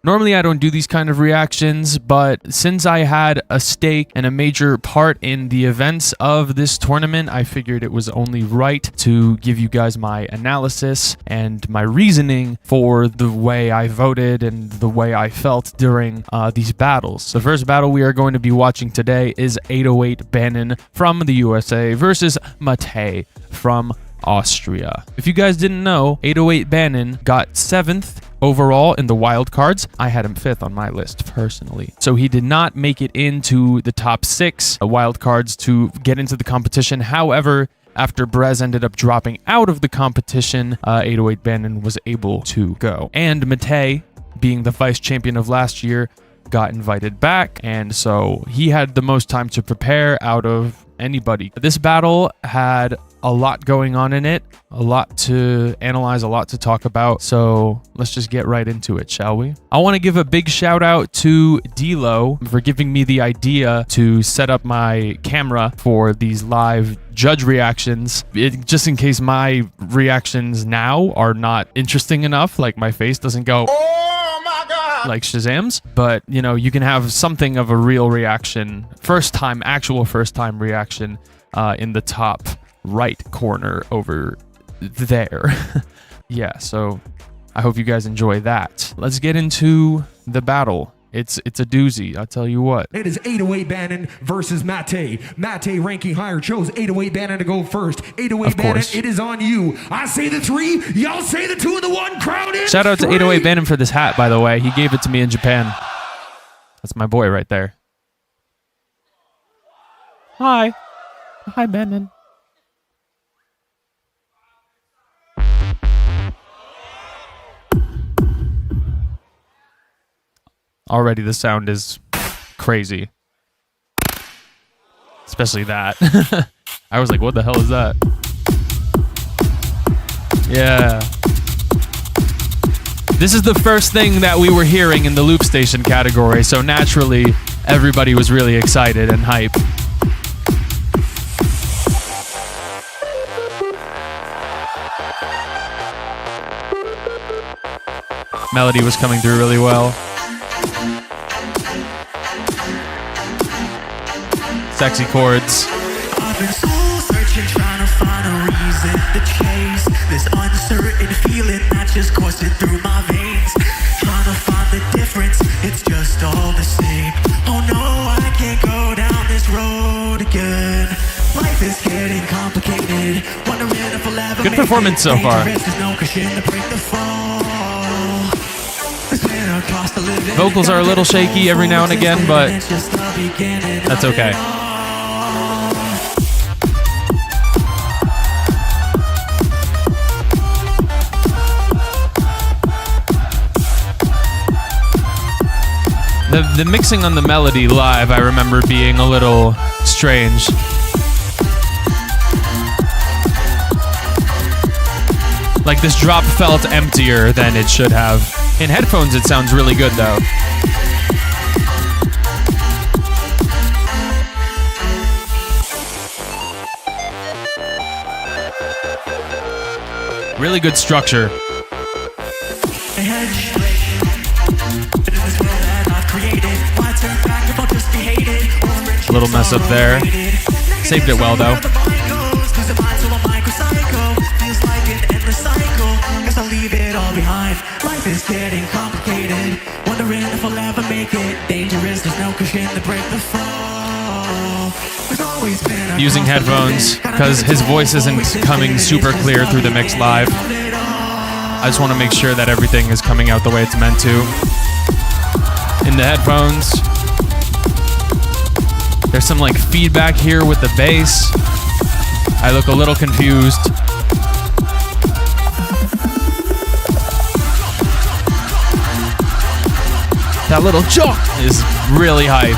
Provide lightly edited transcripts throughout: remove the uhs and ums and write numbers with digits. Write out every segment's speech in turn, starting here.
Normally I don't do these kind of reactions, but since I had a stake and a major part in the events of this tournament, I figured it was only right to give you guys my analysis and my reasoning for the way I voted and the way I felt during these battles. The first battle we are going to be watching today is 808BANON from the USA versus MATEJ from Austria. If you guys didn't know, 808BANON got 7th overall in the wild cards. I had him 5th on my list personally. So he did not make it into the top 6 wild cards to get into the competition. However, after Brez ended up dropping out of the competition, 808BANON was able to go. And MATEJ, being the vice champion of last year, got invited back, and so he had the most time to prepare out of anybody. This battle had a lot going on in it, a lot to analyze, a lot to talk about, so let's just get right into it, shall we? I want to give a big shout out to D-Lo for giving me the idea to set up my camera for these live judge reactions, just in case my reactions now are not interesting enough, like my face doesn't go like Shazam's, but you know, you can have something of a real reaction, actual first time reaction in the top right corner over there. Yeah, so I hope you guys enjoy that. Let's get into the battle. It's a doozy, I'll tell you what. It is 808BANON versus MATEJ. MATEJ ranking higher chose 808BANON to go first. 808BANON, it is on you. I say the 3, y'all say the 2 and the 1. Crowd in. Shout out to 808BANON for this hat, by the way. He gave it to me in Japan. That's my boy right there. Hi. Hi, Bannon. Already the sound is crazy. Especially that. I was like, what the hell is that? Yeah. This is the first thing that we were hearing in the Loopstation category, so naturally everybody was really excited and hype. Melody was coming through really well. Sexy chords. I've been soul searching, trying to find a reason to chase this uncertain feeling that just coursing through my veins. Trying to find the difference, it's just all the same. Oh no, I can't go down this road again. Life is getting complicated. Wondering if I'll ever good performance so far. Vocals are a little shaky every now and again, but that's okay. The mixing on the melody live, I remember being a little strange. Like this drop felt emptier than it should have. In headphones, it sounds really good though. Really good structure. A little mess up there. Saved it well though. Life is getting complicated. Wondering if I'll ever make it. Dangerous, there's no cushion to break the fall. There's always been using headphones because his voice isn't coming super clear through the mix live. I just want to make sure that everything is coming out the way it's meant to. In the headphones, there's some like feedback here with the bass. I look a little confused. That little jump is really hype.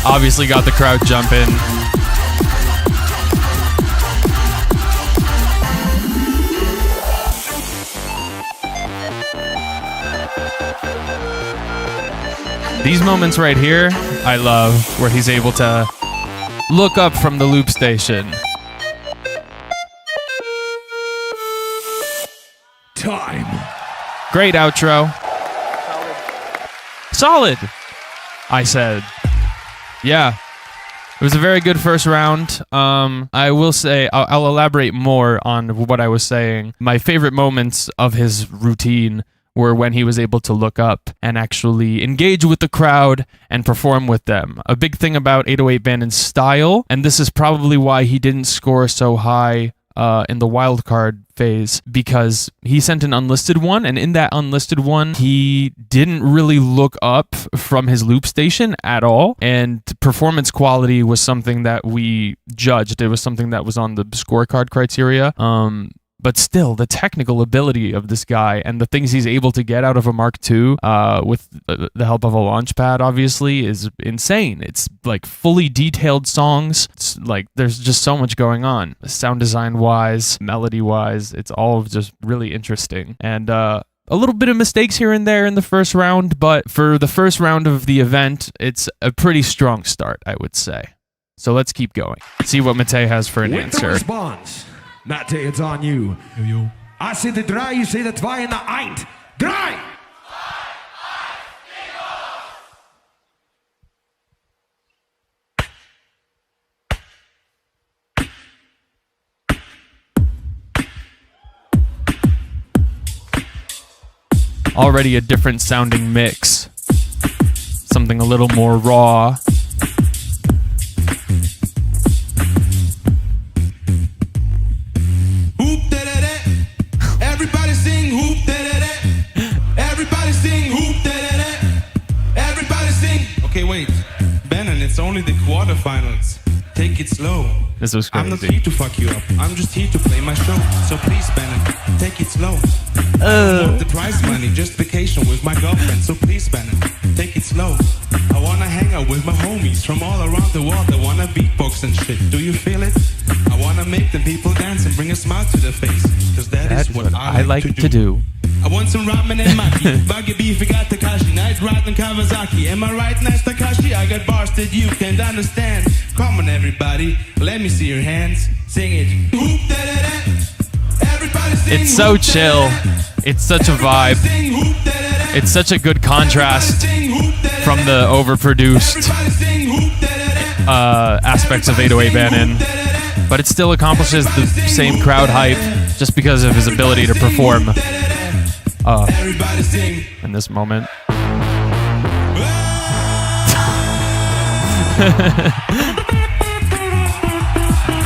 Obviously got the crowd jumping. These moments right here, I love, where he's able to look up from the Loopstation. Time. Great outro. Solid, I said. Yeah. It was a very good first round. I will say, I'll elaborate more on what I was saying. My favorite moments of his routine were when he was able to look up and actually engage with the crowd and perform with them. A big thing about 808BANON's style, and this is probably why he didn't score so high in the wildcard phase, because he sent an unlisted one, and in that unlisted one, he didn't really look up from his Loopstation at all, and performance quality was something that we judged. It was something that was on the scorecard criteria. But still, the technical ability of this guy and the things he's able to get out of a Mark II with the help of a launchpad, obviously, is insane. It's like fully detailed songs. It's like there's just so much going on. Sound design-wise, melody-wise, it's all just really interesting. And a little bit of mistakes here and there in the first round, but for the first round of the event, it's a pretty strong start, I would say. So let's keep going. See what Matej has for an answer. Response. Matej, it's on you. Yo. I say the drei, you say the zwei and the eint. Drei! Already a different sounding mix. Something a little more raw. Everybody sing hoop da-da-da. Everybody sing hoop da-da-da. Everybody sing. Okay, wait. Banon, it's only the quarterfinals. Take it slow. This was crazy. I'm not here to fuck you up. I'm just here to play my show. So please, Banon, take it slow. I want the prize money, just vacation with my girlfriend. So please, Banon, take it slow. I wanna hang out with my homies from all around the world. I wanna beatbox and shit. Do you feel it? I wanna make the people dance and bring a smile to their face. Cause That's what I like to do. I want some ramen and maki. Buggy beef, I got Takashi. Nice rat and Kawasaki. Am I right, nice Takashi? I got bars that you can't understand. Come on, everybody. Let me see your hands. Sing it. Hoop, da, da, da. Everybody sing. It's so hoop, chill. Da, da, da. It's such a vibe. Sing, hoop, da, da, da. It's such a good contrast Sing, hoop, da, da, da. from the overproduced Everybody sing, hoop, da, da, da. aspects of 808BANON. But it still accomplishes the same crowd hype just because of his ability to perform in this moment.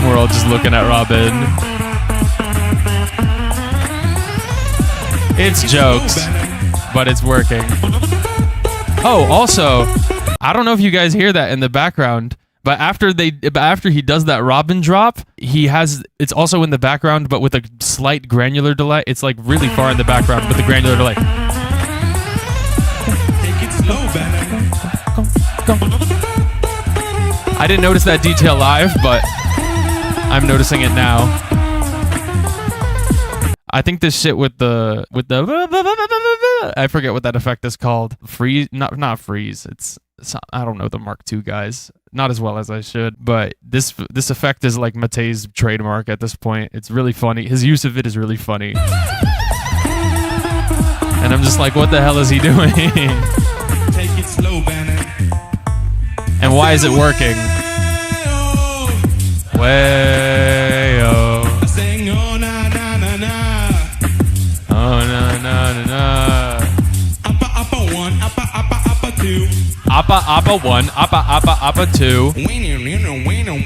We're all just looking at Robin. It's jokes, but it's working. Oh, also, I don't know if you guys hear that in the background, but after he does that Robin drop, it's also in the background, but with a slight granular delay. It's like really far in the background with the granular delay. Take it slow, I didn't notice that detail live, but I'm noticing it now. I think this shit with the I forget what that effect is called. Freeze, not freeze. It's I don't know the Mark II guys. Not as well as I should, but this effect is like Matej's trademark at this point. It's really funny. His use of it is really funny. And I'm just like, what the hell is he doing? Take it slow, Banon. And why is it working? Way-oh. I sing, oh, na, na, na, na. Oh, na, na, na, na. Uppa, one, uppa, two. Appa, one, appa, two. Weenu, neenu, weenu,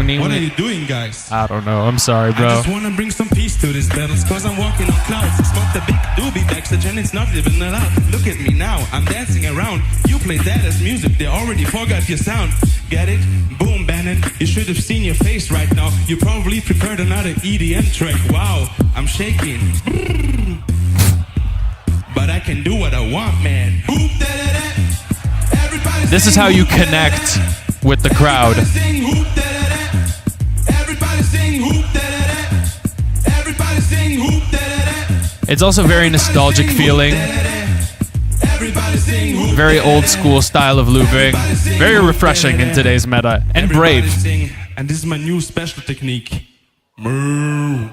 neenu. What are you doing, guys? I don't know. I'm sorry, bro. I just wanna bring some peace to this battles, cause I'm walking on clouds. Smoke the big doobie backstage and it's not even allowed. Look at me now, I'm dancing around. You play that as music, they already forgot your sound. Get it? Boom, Banon. You should have seen your face right now. You probably prepared another EDM track. Wow, I'm shaking. But I can do what I want, man. This is how you connect with the crowd. It's also very nostalgic feeling. Very old school style of looping. Very refreshing in today's meta. And brave. And this is my new special technique. Moo.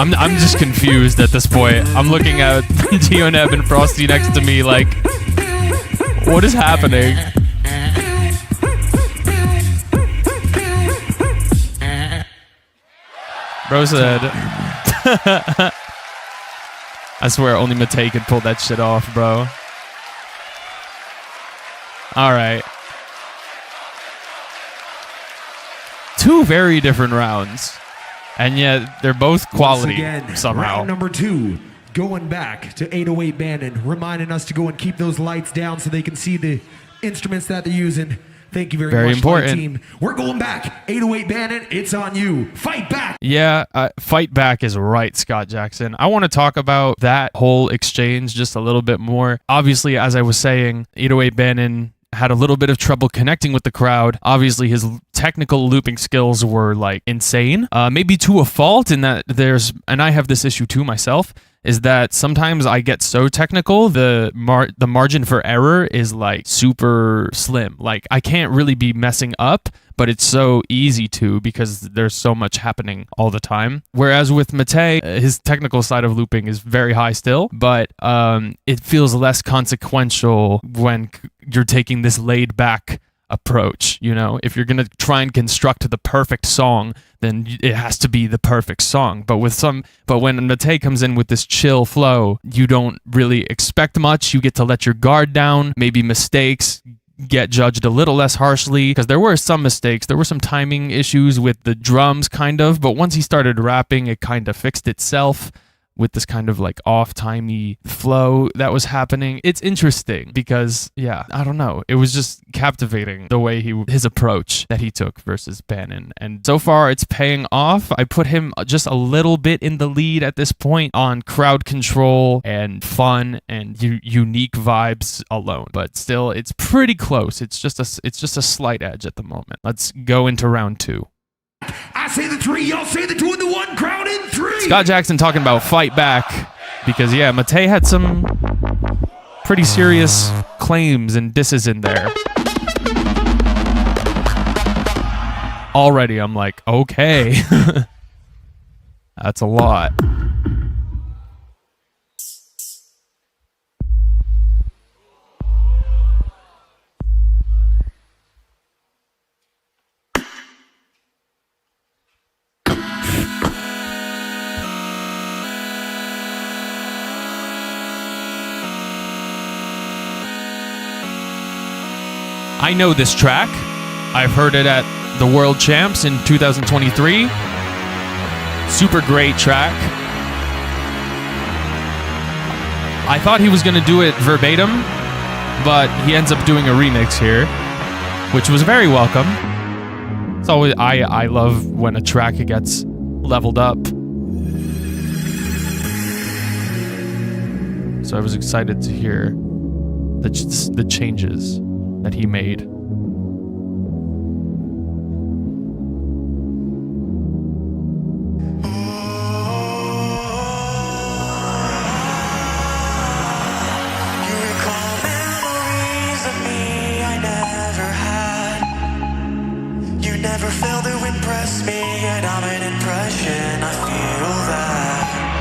I'm just confused at this point. I'm looking at Dioneb and Frosty next to me like, what is happening? Bro said, I swear only Matej could pull that shit off, bro. All right. Two very different rounds. And yet they're both quality somehow. Round number 2, going back to 808BANON, reminding us to go and keep those lights down so they can see the instruments that they're using. Thank you very much, important. team. We're going back. 808BANON, it's on you. Fight back. Yeah, fight back is right, Scott Jackson. I want to talk about that whole exchange just a little bit more. Obviously, as I was saying, 808BANON had a little bit of trouble connecting with the crowd. Obviously, his technical looping skills were like insane. Maybe to a fault in that and I have this issue too myself, is that sometimes I get so technical, the margin for error is like super slim. Like I can't really be messing up, but it's so easy to because there's so much happening all the time. Whereas with Matej, his technical side of looping is very high still, but it feels less consequential when you're taking this laid back approach. You know, if you're going to try and construct the perfect song, then it has to be the perfect song. But when Matej comes in with this chill flow, you don't really expect much. You get to let your guard down. Maybe mistakes get judged a little less harshly because there were some mistakes. There were some timing issues with the drums kind of, but once he started rapping, it kind of fixed itself with this kind of like off-timey flow that was happening. It's interesting because, yeah, I don't know. It was just captivating the way his approach that he took versus BANON. And so far, it's paying off. I put him just a little bit in the lead at this point on crowd control and fun and unique vibes alone. But still, it's pretty close. It's just a slight edge at the moment. Let's go into round 2. I say the 3, y'all say the 2 and the 1. Crowd in 3. Scott Jackson talking about fight back because, yeah, Matej had some pretty serious claims and disses in there. Already, I'm like, okay. That's a lot. I know this track. I've heard it at the World Champs in 2023. Super great track. I thought he was going to do it verbatim, but he ends up doing a remix here, which was very welcome. It's always I love when a track gets leveled up. So I was excited to hear the changes that he made.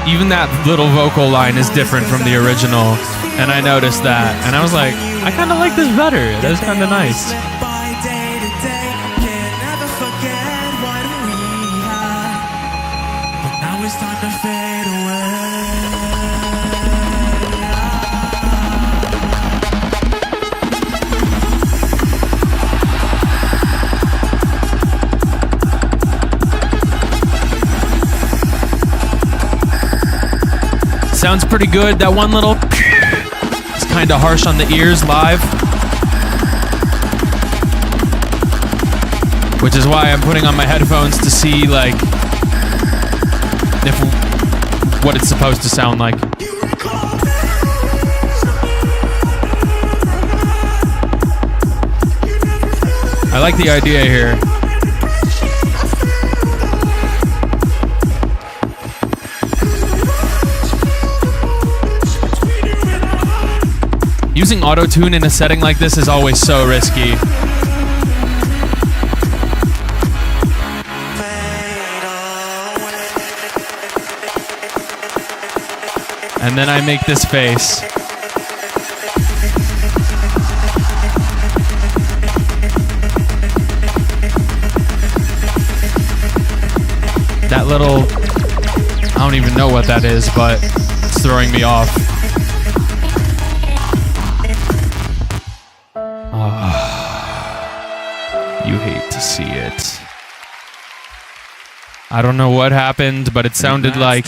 Even that little vocal line is different from the original, and I noticed that, and I was like, I kind of like this better. That's kind of nice. Sounds pretty good. That one little is kind of harsh on the ears live, which is why I'm putting on my headphones to see like what it's supposed to sound like. I like the idea here. Using auto-tune in a setting like this is always so risky. And then I make this face. That little, I don't even know what that is, but it's throwing me off. You hate to see it. I don't know what happened, but it sounded like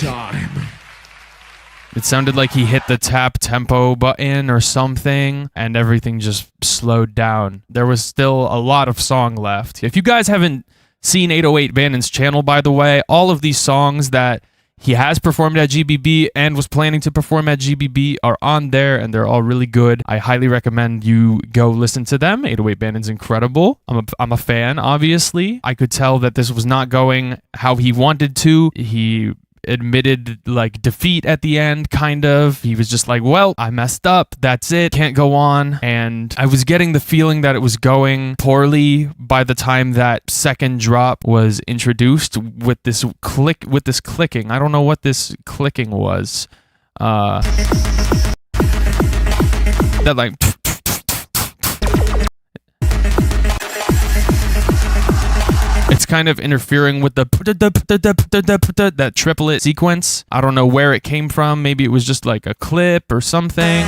he hit the tap tempo button or something, and everything just slowed down. There was still a lot of song left. If you guys haven't seen 808BANON's channel, by the way, all of these songs that he has performed at GBB and was planning to perform at GBB are on there, and they're all really good. I highly recommend you go listen to them. 808BANON's incredible. I'm a fan, obviously. I could tell that this was not going how he wanted to. He admitted like defeat at the end, kind of. He was just like, well, I messed up, that's it, can't go on. And I was getting the feeling that it was going poorly by the time that second drop was introduced with this clicking. I don't know what this clicking was. That like it's kind of interfering with that triplet sequence. I don't know where it came from. Maybe it was just like a clip or something.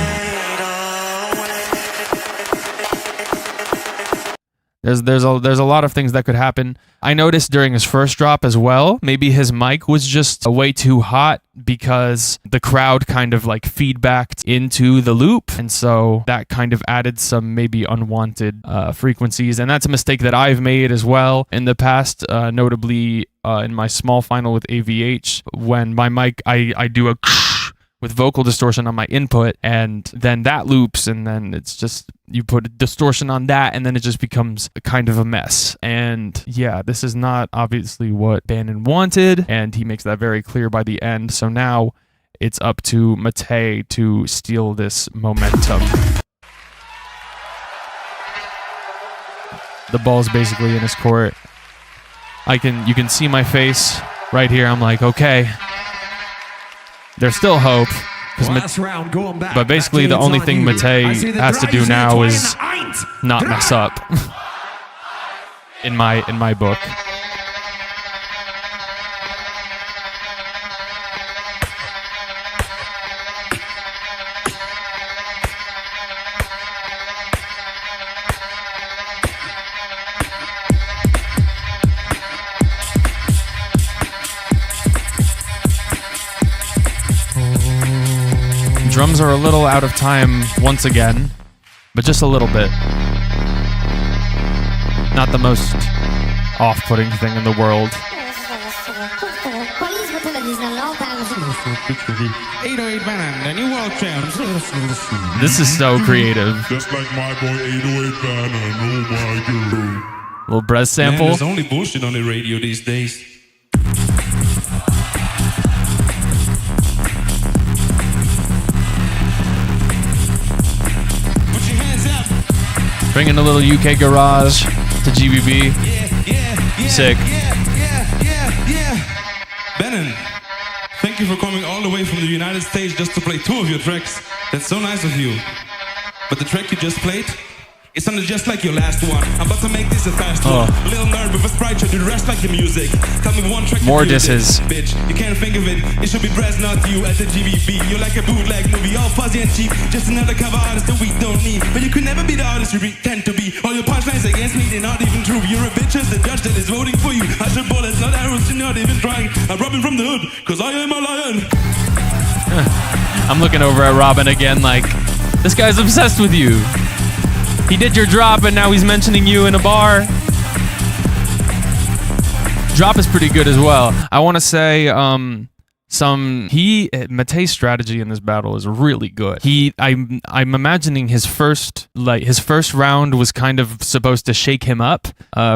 There's a lot of things that could happen. I noticed during his first drop as well, maybe his mic was just way too hot because the crowd kind of like feedbacked into the loop, and so that kind of added some maybe unwanted frequencies, and that's a mistake that I've made as well in the past, notably in my small final with AVH, when my mic, I do a with vocal distortion on my input, and then that loops, and then it's just, you put a distortion on that, and then it just becomes kind of a mess. And yeah, this is not obviously what Banon wanted, and he makes that very clear by the end. So now it's up to MATEJ to steal this momentum. The ball's basically in his court. You can see my face right here. I'm like, okay, there's still hope. But basically the only thing MATEJ has to do now is not mess up. in my book. Drums are a little out of time once again, but just a little bit. Not the most off-putting thing in the world. 808BANON, the new world champ. This is so creative. Just like my boy 808BANON, oh my god. Little breath sample. Man, there's only bullshit on the radio these days. Bringing a little UK garage to GBB. Sick. Banon, thank you for coming all the way from the United States just to play 2 of your tracks. That's so nice of you. But the track you just played, it sounded just like your last one. I'm about to make this a fast one. A little nerd with a sprite show, do the rest like the music. Tell me one track. More disses. Bitch, you can't think of it. It should be Brez, not you at the GBB. You're like a bootleg movie, all fuzzy and cheap. Just another cover artist that we don't need. But you could never be the artist you pretend to be. All your punchlines against me, they're not even true. You're a bitch as the judge that is voting for you. I should bullets, not arrows, you're not even trying. I'm Robin from the hood, cause I am a lion. I'm looking over at Robin again like, this guy's obsessed with you. He did your drop and now he's mentioning you in a bar. Drop is pretty good as well. I want to say MATEJ's strategy in this battle is really good. I'm imagining his first round was kind of supposed to shake him up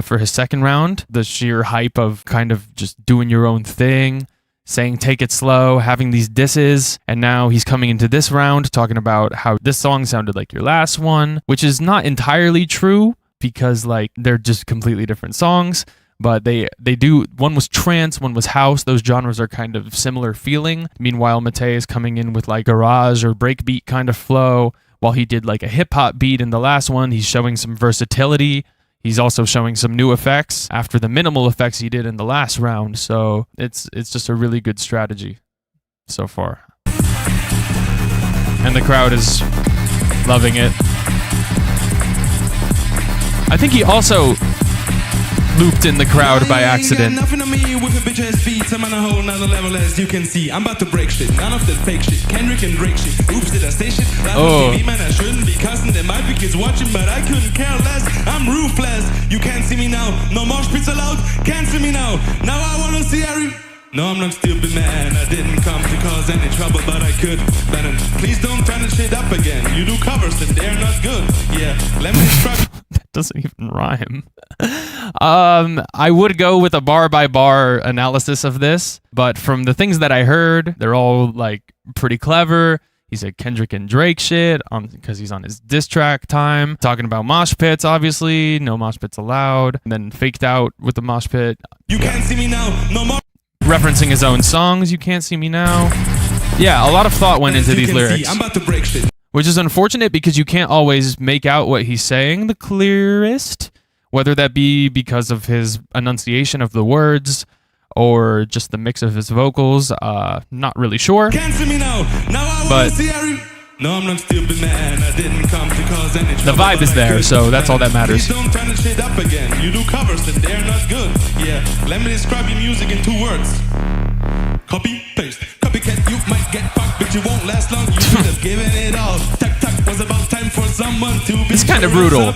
for his second round. The sheer hype of kind of just doing your own thing, saying take it slow, having these disses, and now he's coming into this round talking about how this song sounded like your last one, which is not entirely true because like they're just completely different songs, but they do, one was trance, one was house. Those genres are kind of similar feeling. Meanwhile, MATEJ is coming in with like garage or breakbeat kind of flow. While he did like a hip hop beat in the last one, he's showing some versatility. He's also showing some new effects after the minimal effects he did in the last round. So it's just a really good strategy so far. And the crowd is loving it. I think he also looped in the crowd by accident. Nothing on me with a bitch ass beat. I'm on a whole nother level, as you can see. I'm about to break shit. None of that fake shit. Kendrick and Drake shit. Oops, did I say shit? Live on TV, man, I shouldn't be cussing. There might be kids watching, but I couldn't care less. I'm ruthless. You can't see me now. No more pizza allowed. Can't see me now. Now I wanna see No, I'm not stupid, man. I didn't come to cause any trouble, but I could. Bannon, please don't turn the shit up again. You do covers and they're not good. Yeah, let me describe. That doesn't even rhyme. I would go with a bar by bar analysis of this, but from the things that I heard, they're all like pretty clever. He said Kendrick and Drake shit because he's on his diss track time. Talking about mosh pits, obviously. No mosh pits allowed. And then faked out with the mosh pit. You can't see me now. No more. Referencing his own songs, You Can't See Me Now. Yeah, a lot of thought went into these lyrics. I'm about to break shit. Which is unfortunate because you can't always make out what he's saying the clearest. Whether that be because of his enunciation of the words or just the mix of his vocals. Not really sure. Can't see me now. Now I wanna see No, I'm not stupid, man. I didn't come to cause any trouble. The vibe is there, so that's all that matters. Please don't turn the shit up again. You do covers and they're not good. Yeah, let me describe your music in 2 words. Copy, paste, copycat. You might get fucked, but you won't last long. You should have given it all. Tuck, tuck, was about time for someone to be. It's kind of brutal.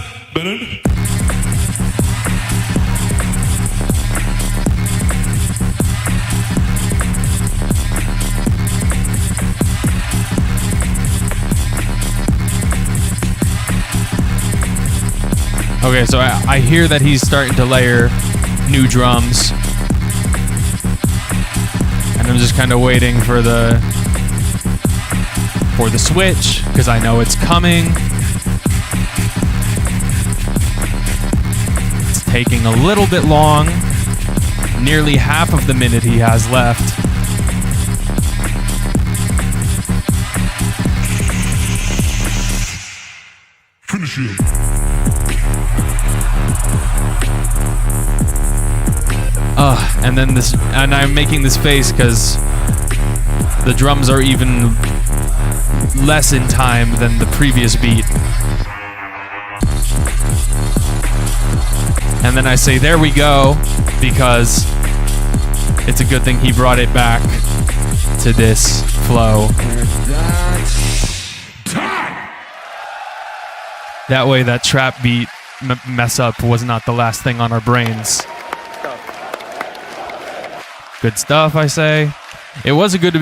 Okay, so I hear that he's starting to layer new drums. And I'm just kind of waiting for the switch, because I know it's coming. It's taking a little bit long. Nearly half of the minute he has left. Finish him. And then this, and I'm making this face because the drums are even less in time than the previous beat. And then I say, there we go, because it's a good thing he brought it back to this flow. That way that trap beat mess up was not the last thing on our brains. Good stuff, I say. It was a good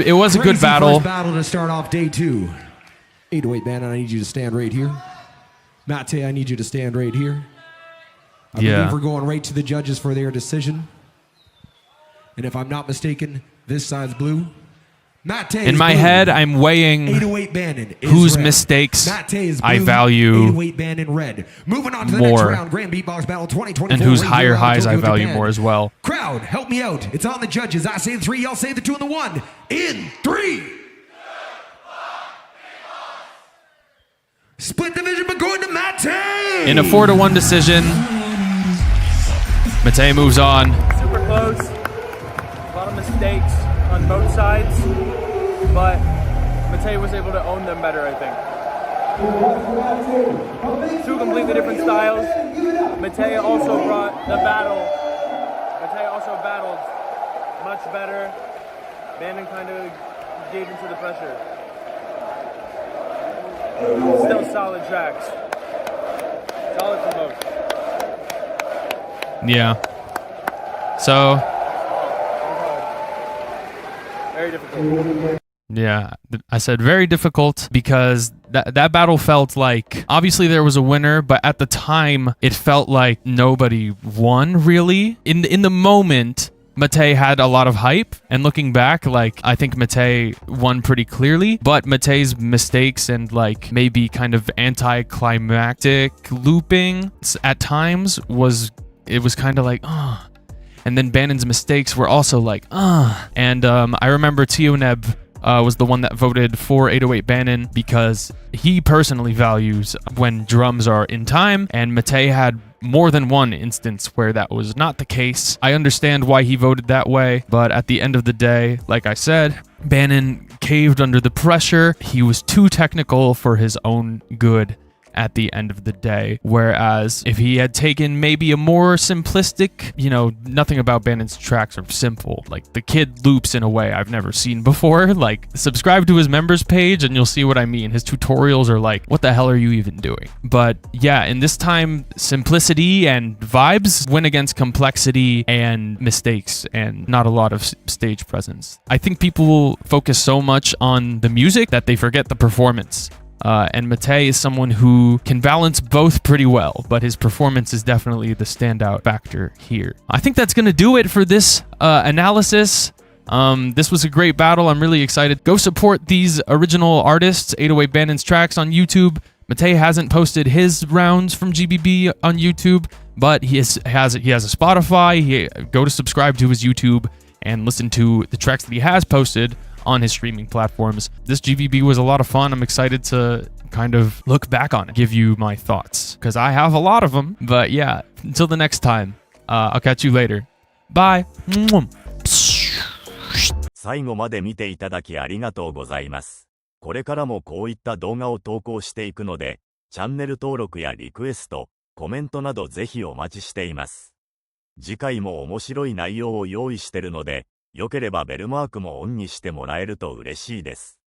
battle. First battle to start off day 2. 808BANON, I need you to stand right here. MATEJ, I need you to stand right here. I believe we're going right to the judges for their decision. And if I'm not mistaken, this side's blue. MATEJ in my head, I'm weighing 808BANON whose red. mistakes blue, I value 808BANON red. Moving on to the more, next round, Grand Beatbox Battle 2024. and whose higher highs I value more as well. Crowd, help me out. It's on the judges. I say the 3, y'all say the 2 and the 1. In 3. Split division, but going to MATEJ. In a 4-1 decision, MATEJ moves on. Super close. A lot of mistakes on both sides, but MATEJ was able to own them better, I think. 2 completely different styles. MATEJ also brought the battle. MATEJ also battled much better. Bannon kind of gave into the pressure. Still solid tracks. Solid for both. Yeah. So. Very difficult. Yeah, I said very difficult because that battle felt like, obviously there was a winner, but at the time it felt like nobody won really. In the moment, MATEJ had a lot of hype, and looking back, like, I think MATEJ won pretty clearly, but MATEJ's mistakes and like maybe kind of anticlimactic looping at times was kind of like, And then Bannon's mistakes were also like, And I remember Tioneb was the one that voted for 808 Bannon because he personally values when drums are in time, and MATEJ had more than one instance where that was not the case. I understand why he voted that way, but at the end of the day, like I said, Bannon caved under the pressure. He was too technical for his own good at the end of the day. Whereas if he had taken maybe a more simplistic, nothing about Bannon's tracks are simple. Like, the kid loops in a way I've never seen before. Like, subscribe to his members page and you'll see what I mean. His tutorials are like, what the hell are you even doing? But yeah, in this time, simplicity and vibes went against complexity and mistakes and not a lot of stage presence. I think people focus so much on the music that they forget the performance. And MATEJ is someone who can balance both pretty well, but his performance is definitely the standout factor here. I think that's going to do it for this analysis. This was a great battle. I'm really excited. Go support these original artists, 808 Bannon's tracks on YouTube. MATEJ hasn't posted his rounds from GBB on YouTube, but he has a Spotify. Go to subscribe to his YouTube and listen to the tracks that he has posted on his streaming platforms. This GVB was a lot of fun. I'm excited to kind of look back on it, give you my thoughts, because I have a lot of them. But yeah, until the next time, I'll catch you later. Bye. 最後まで見ていただきありがとうございます。これからもこういった動画を投稿していくので、チャンネル登録やリクエスト、コメントなどぜひお待ちしています。次回も面白い内容を用意してるので、よければベルマークもオンにしてもらえると嬉しいです。